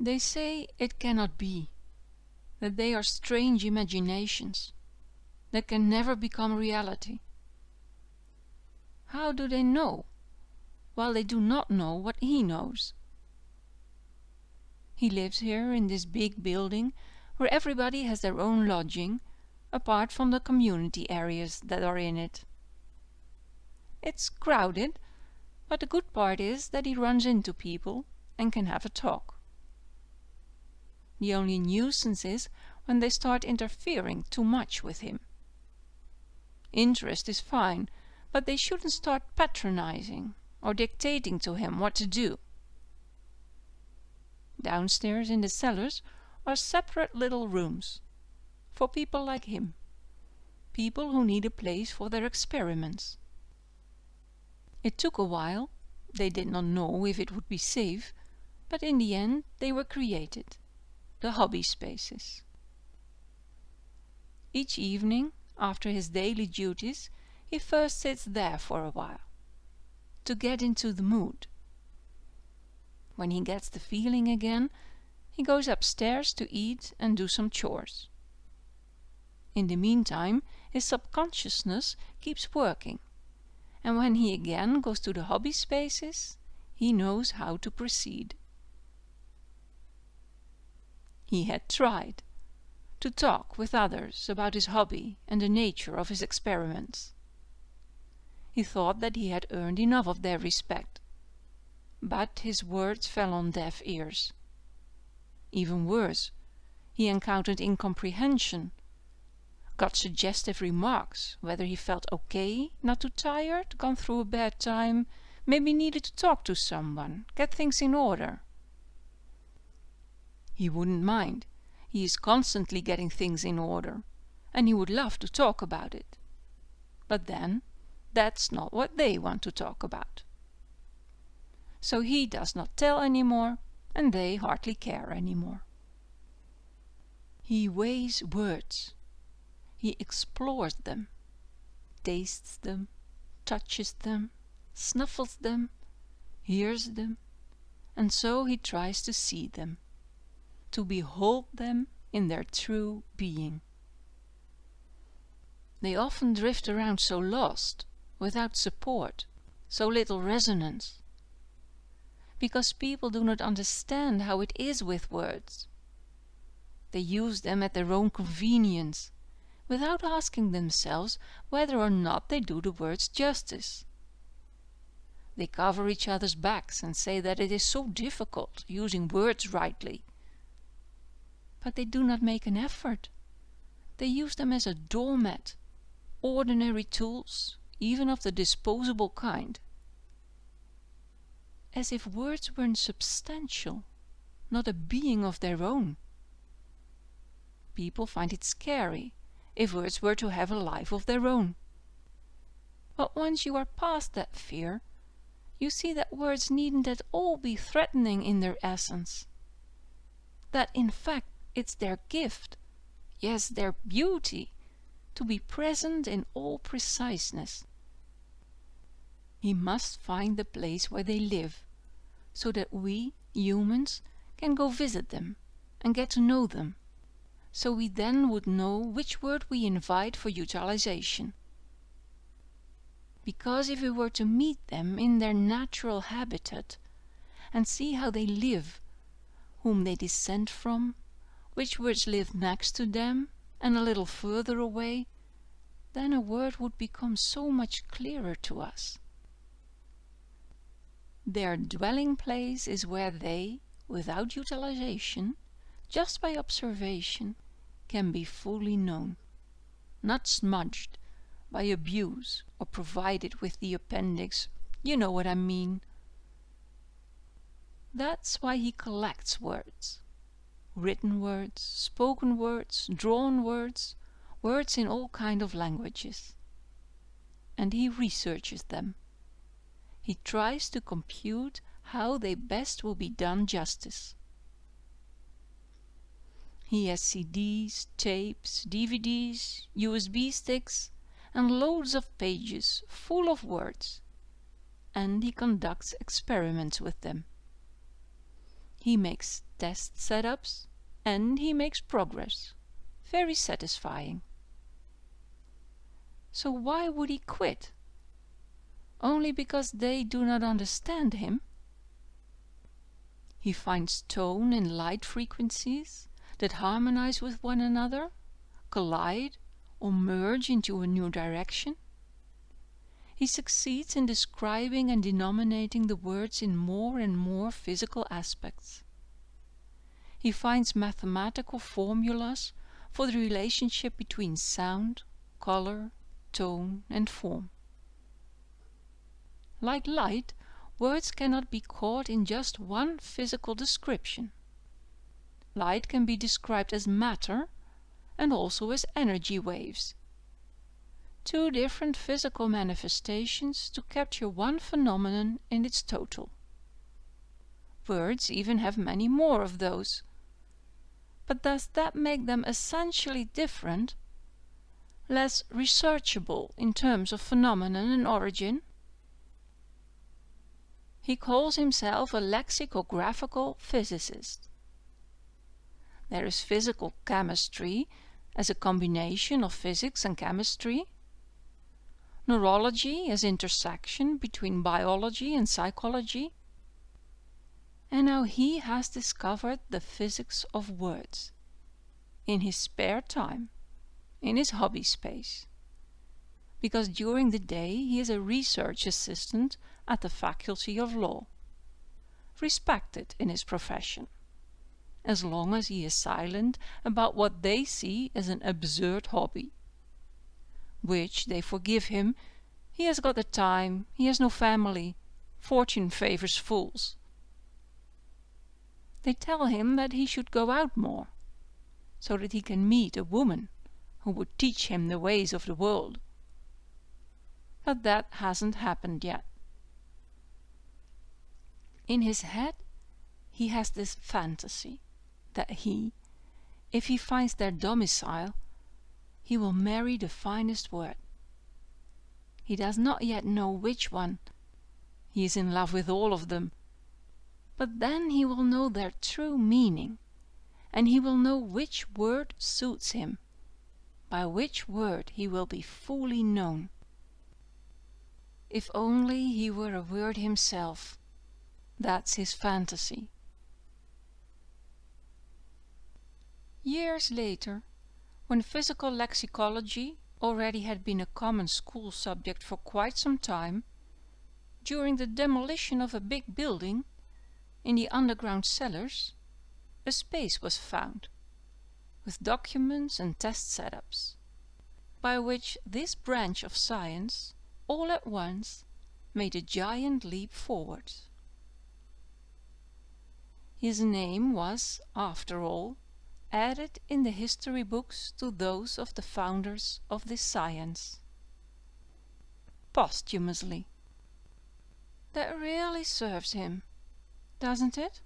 They say it cannot be, that they are strange imaginations, that can never become reality. How do they know, while they do not know what he knows? He lives here in this big building, where everybody has their own lodging, apart from the community areas that are in it. It's crowded, but the good part is that he runs into people and can have a talk. The only nuisance is when they start interfering too much with him. Interest is fine, but they shouldn't start patronizing or dictating to him what to do. Downstairs in the cellars are separate little rooms for people like him, people who need a place for their experiments. It took a while, they did not know if it would be safe, but in the end they were created, the hobby spaces. Each evening, after his daily duties, he first sits there for a while, to get into the mood. When he gets the feeling again, he goes upstairs to eat and do some chores. In the meantime, his subconsciousness keeps working, and when he again goes to the hobby spaces, he knows how to proceed. He had tried to talk with others about his hobby and the nature of his experiments. He thought that he had earned enough of their respect, but his words fell on deaf ears. Even worse, he encountered incomprehension, got suggestive remarks whether he felt okay, not too tired, gone through a bad time, maybe needed to talk to someone, get things in order. He wouldn't mind. He is constantly getting things in order, and he would love to talk about it. But then, that's not what they want to talk about. So he does not tell any more, and they hardly care any more. He weighs words. He explores them, tastes them, touches them, snuffles them, hears them, and so he tries to see them, to behold them in their true being. They often drift around so lost, without support, so little resonance, because people do not understand how it is with words. They use them at their own convenience, without asking themselves whether or not they do the words justice. They cover each other's backs and say that it is so difficult using words rightly. But they do not make an effort. They use them as a doormat, ordinary tools, even of the disposable kind. As if words weren't substantial, not a being of their own. People find it scary if words were to have a life of their own. But once you are past that fear, you see that words needn't at all be threatening in their essence. That in fact it's their gift, yes, their beauty, to be present in all preciseness. He must find the place where they live, so that we, humans, can go visit them and get to know them, so we then would know which word we invite for utilization. Because if we were to meet them in their natural habitat and see how they live, whom they descend from, which words live next to them and a little further away, then a word would become so much clearer to us. Their dwelling place is where they, without utilization, just by observation, can be fully known, not smudged by abuse or provided with the appendix, you know what I mean. That's why he collects words. Written words, spoken words, drawn words, words in all kinds of languages. And he researches them. He tries to compute how they best will be done justice. He has CDs, tapes, DVDs, USB sticks, and loads of pages full of words, and he conducts experiments with them. He makes test setups, and he makes progress. Very satisfying. So why would he quit? Only because they do not understand him? He finds tone and light frequencies that harmonize with one another, collide, or merge into a new direction. He succeeds in describing and denominating the words in more and more physical aspects. He finds mathematical formulas for the relationship between sound, color, tone, and form. Like light, words cannot be caught in just one physical description. Light can be described as matter and also as energy waves. Two different physical manifestations to capture one phenomenon in its total. Words even have many more of those. But does that make them essentially different, less researchable in terms of phenomenon and origin? He calls himself a lexicographical physicist. There is physical chemistry as a combination of physics and chemistry, neurology as intersection between biology and psychology, and now he has discovered the physics of words in his spare time, in his hobby space, because during the day he is a research assistant at the Faculty of Law, respected in his profession, as long as he is silent about what they see as an absurd hobby, which they forgive him. He has got the time, he has no family, fortune favors fools. They tell him that he should go out more, so that he can meet a woman who would teach him the ways of the world. But that hasn't happened yet. In his head he has this fantasy that he, if he finds their domicile, he will marry the finest word. He does not yet know which one. He is in love with all of them. But then he will know their true meaning, and he will know which word suits him, by which word he will be fully known. If only he were a word himself. That's his fantasy. Years later, when physical lexicology already had been a common school subject for quite some time, during the demolition of a big building, in the underground cellars, a space was found, with documents and test setups, by which this branch of science, all at once, made a giant leap forwards. His name was, after all, added in the history books to those of the founders of this science. Posthumously. That really serves him, doesn't it?